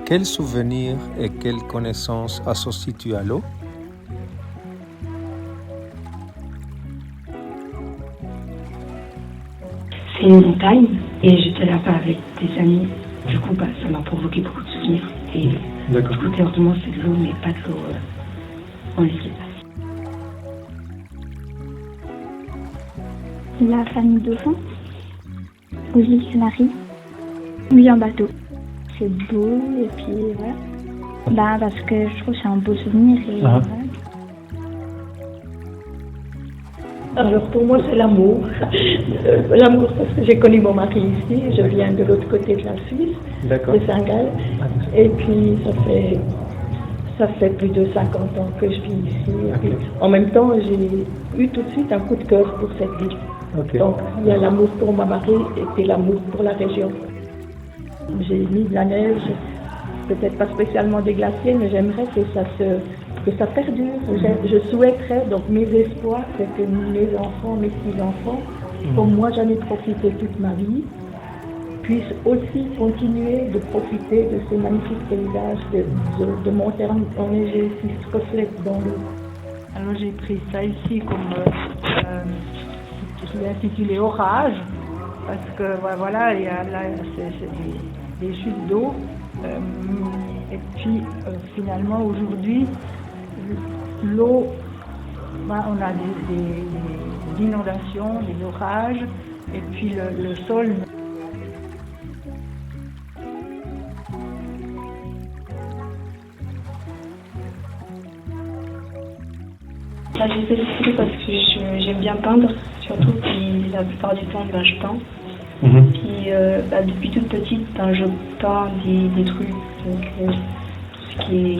Quels souvenirs et quelles connaissances associes-tu à l'eau? C'est une montagne et j'étais là-bas avec des amis. Du coup, ça m'a provoqué beaucoup de souvenirs. Et du coup, théoriquement, c'est de l'eau, mais pas de l'eau en liquide. La famille Dauphin, aux îles Canaries. Oui, en bateau. C'est beau et puis voilà. Parce que je trouve que c'est un beau souvenir et voilà. Alors pour moi c'est l'amour. L'amour parce que j'ai connu mon mari ici, je viens de l'autre côté de la Suisse, de Saint-Gall. Et puis ça fait plus de 50 ans que je vis ici. Et puis, en même temps j'ai eu tout de suite un coup de cœur pour cette ville. Donc il y a l'amour pour mon mari et puis l'amour pour la région. J'ai mis de la neige, peut-être pas spécialement des glaciers, mais j'aimerais que ça perdure. Je souhaiterais, donc mes espoirs, c'est que mes enfants, mes petits-enfants, comme moi j'en ai profité toute ma vie, puissent aussi continuer de profiter de ces magnifiques paysages de montagnes enneigées qui se reflètent dans l'eau. Alors j'ai pris ça ici comme je l'ai intitulé Orage, parce que voilà, il y a là c'est des chutes d'eau. Et puis finalement aujourd'hui, l'eau, on a des inondations, des orages, et puis le sol. J'ai fait ce truc parce que j'aime bien peindre, surtout, puis la plupart du temps, je peins. Puis depuis toute petite, je peins des trucs, donc tout ce qui est...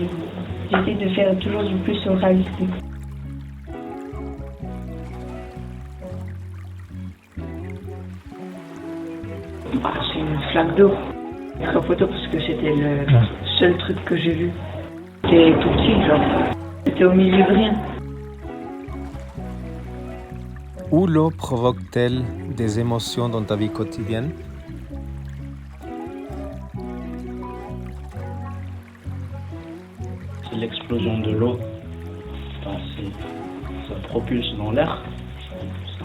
J'essaie de faire toujours du plus réaliste. C'est une flaque d'eau. En photo parce que c'était le seul truc que j'ai vu. C'était tout petit, genre. C'était au milieu de rien. Où l'eau provoque-t-elle des émotions dans ta vie quotidienne? C'est l'explosion de l'eau. Ça propulse dans l'air. C'est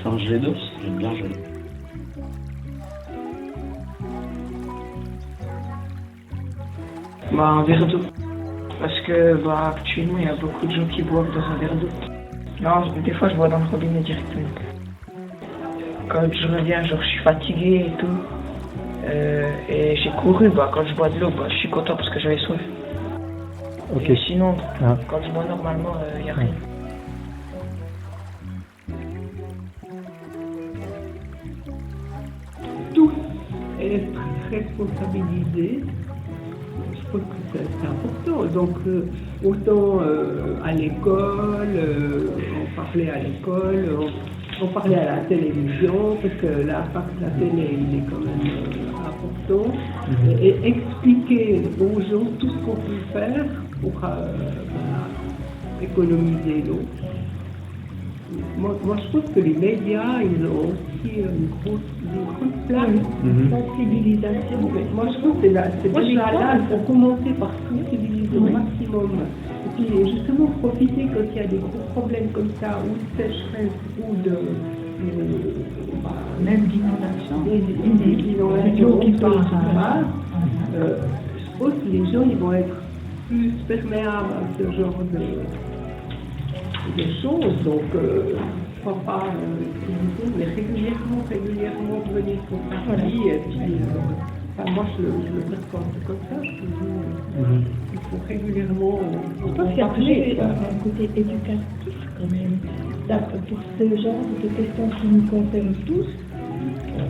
un jet d'eau, c'est bien joli. Un verre d'eau. Parce que actuellement, il y a beaucoup de gens qui boivent dans un verre d'eau. Non, des fois, je bois dans le robinet directement. Quand je reviens, je suis fatiguée et tout. Et j'ai couru, quand je bois de l'eau, je suis content parce que j'avais soif. Et sinon, quand je bois normalement, il n'y a rien. Tous être responsabilisés, je trouve que c'est important. Donc, autant à l'école, on parlait à l'école, on parlait à la télévision, parce que l'impact de la télé, il est quand même important. Et expliquer aux gens tout ce qu'on peut faire pour économiser l'eau. Moi, je trouve que les médias, ils ont aussi une grosse place de sensibilisation. Moi, je trouve que c'est déjà là, il faut commencer par sensibiliser au maximum. Et puis, justement, profiter quand il y a des gros problèmes comme ça, ou de sécheresse, ou même d'inondation. Des inondations qui passent. Je pense que les gens, ils vont être plus perméables à ce genre de choses, donc pourquoi pas mais régulièrement venir pour partie et puis moi je le présente comme ça, je te dis il faut régulièrement je pense qu'il y a toujours un côté éducatif quand même pour ce genre de questions qui nous concernent tous.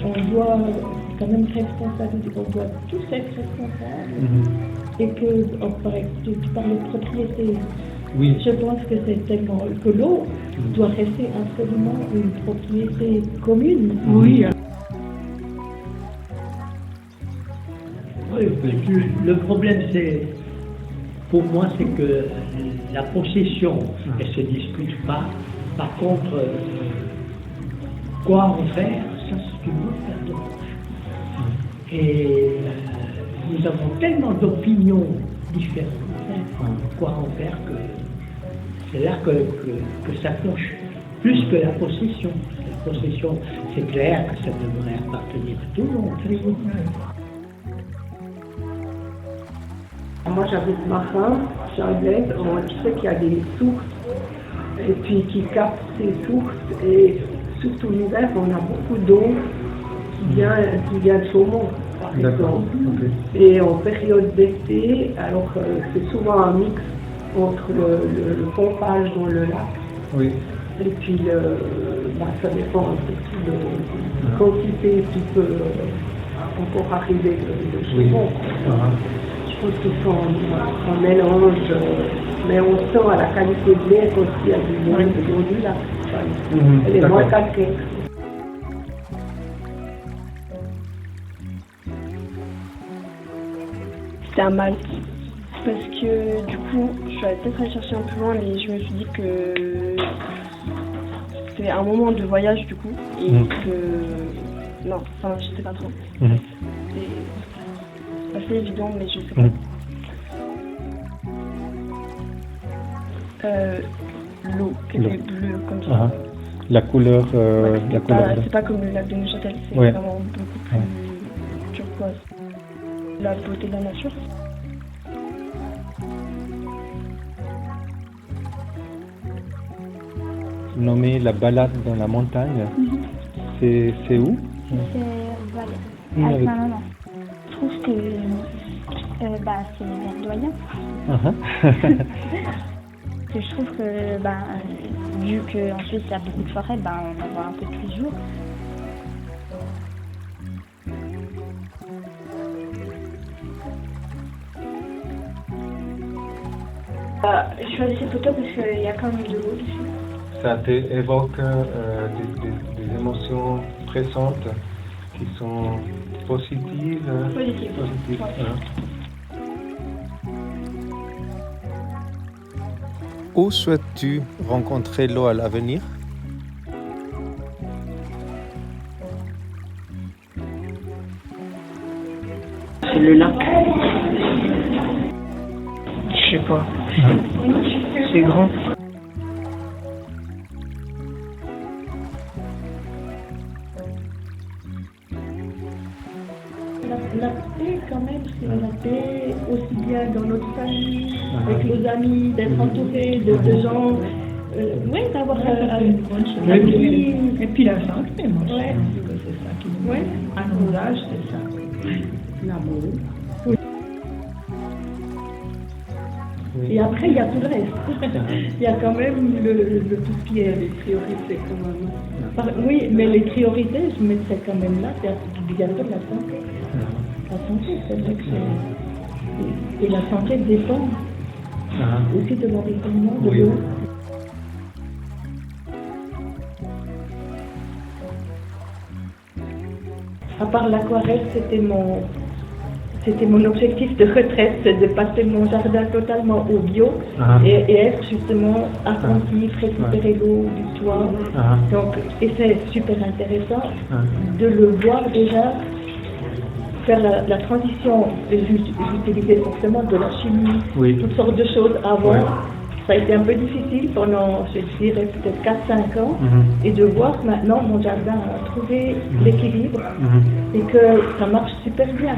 On doit quand même on doit tous être responsables et que tu parles de propriété. Oui. Je pense que c'est tellement que l'eau doit rester absolument une propriété commune. Oui. Le problème, pour moi, c'est que la possession, elle ne se dispute pas. Par contre, quoi en faire, ça c'est une autre paire de manches. Et nous avons tellement d'opinions différentes. Quoi en faire que c'est là que ça cloche. Plus que la possession. La possession, c'est clair que ça devrait appartenir à tout le monde. Moi j'habite Marin, Charlotte, tu sais qu'il y a des sources et puis qui captent ces sources et surtout l'hiver on a beaucoup d'eau qui vient de Chaumont par exemple. Okay. Et en période d'été, alors c'est souvent un mix entre le pompage dans le lac. Oui. Et puis ça dépend surtout de la quantité qui peut encore arriver de Chaumont. Je pense qu'ils sont en mélange, mais on sent à la qualité de l'air aussi à du moins de l'eau du lac. Elle est moins calcaire. C'était un Malte. Parce que du coup, je suis allée peut-être aller chercher un peu loin, mais je me suis dit que c'était un moment de voyage du coup, et que. Non, enfin, je sais pas trop. C'est assez évident, mais je sais pas. L'eau, qui était bleue comme ça. La couleur. La couleur. C'est pas comme le lac de Neuchâtel, c'est vraiment beaucoup plus turquoise. La beauté de la nature. Nommé la balade dans la montagne, c'est où? C'est Valais. Non. Je trouve que c'est verdoyant. Je trouve que vu qu'en Suisse il y a beaucoup de forêts, on en voit un peu tous les jours. Je choisis cette photo parce qu'il y a quand même de l'eau dessus. Ça évoque des émotions présentes qui sont positives. Positives. Ouais. Où souhaites-tu rencontrer l'eau à l'avenir? C'est le lac. Je sais pas. C'est grand. La paix quand même, c'est la paix aussi bien dans notre famille, avec nos amis, d'être entouré de gens, d'avoir et puis la santé, moi je pense que c'est ça qui nous à nos âges, c'est ça. L'amour. Et après, il y a tout le reste. Il y a quand même tout ce qui est les priorités quand même. Oui, mais les priorités, je mettrais quand même là, c'est bientôt la santé. La santé, c'est vrai que c'est... Et la santé dépend aussi de l'environnement, de l'eau. À part l'aquarelle, c'était mon objectif de retraite, c'est de passer mon jardin totalement au bio et être justement attentif, récupérer l'eau du toit. Donc, et c'est super intéressant de le voir déjà faire la transition. J'utilisais forcément de la chimie, toutes sortes de choses avant. Ça a été un peu difficile pendant, je dirais, peut-être 4-5 ans, et de voir que maintenant mon jardin a trouvé l'équilibre et que ça marche super bien.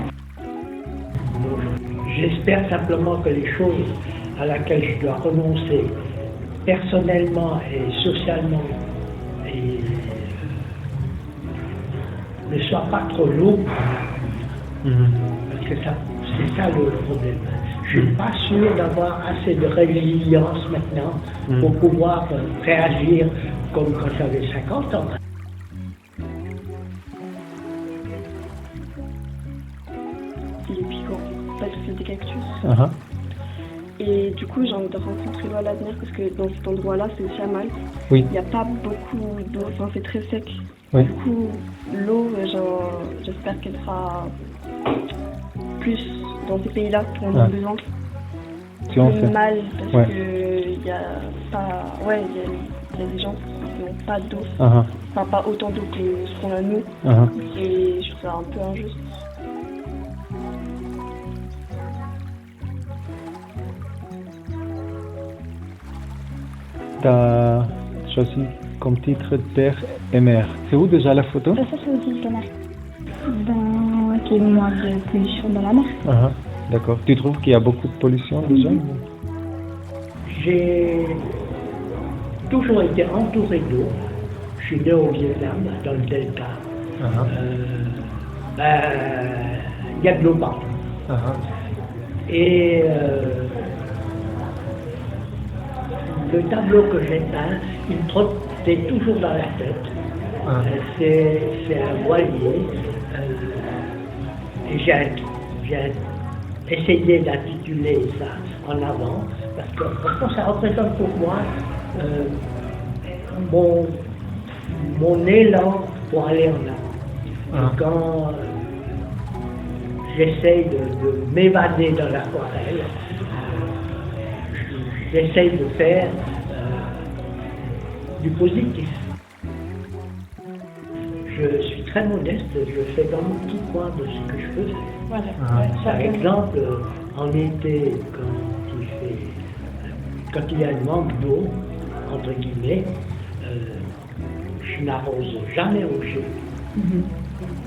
J'espère simplement que les choses à laquelle je dois renoncer personnellement et socialement ne soient pas trop lourdes, parce que c'est ça le problème. Je ne suis pas sûr d'avoir assez de résilience maintenant pour pouvoir réagir comme quand j'avais 50 ans. Il est piquant, parce que c'est des cactus. Et du coup, j'ai envie de rencontrer l'eau à l'avenir parce que dans cet endroit-là, c'est aussi à Malte. Il n'y a pas beaucoup d'eau, enfin, c'est très sec. Du coup, l'eau, j'espère qu'elle sera plus dans ces pays-là pour nos besoins. C'est mal parce que il y a pas, il y a des gens qui n'ont pas d'eau, enfin pas autant d'eau que ce qu'on a nous, et je trouve ça un peu injuste. tu as choisi comme titre Terre et Mer. C'est où déjà la photo? Ça c'est aussi la mer. Qu'il y a moins de pollution dans la mer. D'accord. Tu trouves qu'il y a beaucoup de pollution déjà? J'ai toujours été entouré d'eau. Je suis né au Vietnam, dans le delta. Il y a de l'eau partout. Et le tableau que j'ai peint, il me trottait toujours dans la tête. C'est un voilier. Et j'ai essayé d'intituler ça en avant, parce que franchement, ça représente pour moi mon élan pour aller en avant. Et quand j'essaye de m'évader dans l'aquarelle, j'essaye de faire du positif. Je suis très modeste, je fais dans mon petit coin de ce que je peux faire. Voilà. Par exemple, en été, quand il y a un manque d'eau, entre guillemets, je n'arrose jamais au jeu.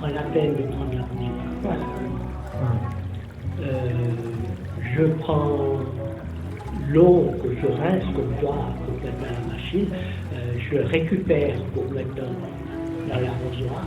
On a la peine de prendre l'arroseur. Je prends l'eau que je rince comme toi pour mettre dans la machine, je récupère pour mettre dans l'arrosoir.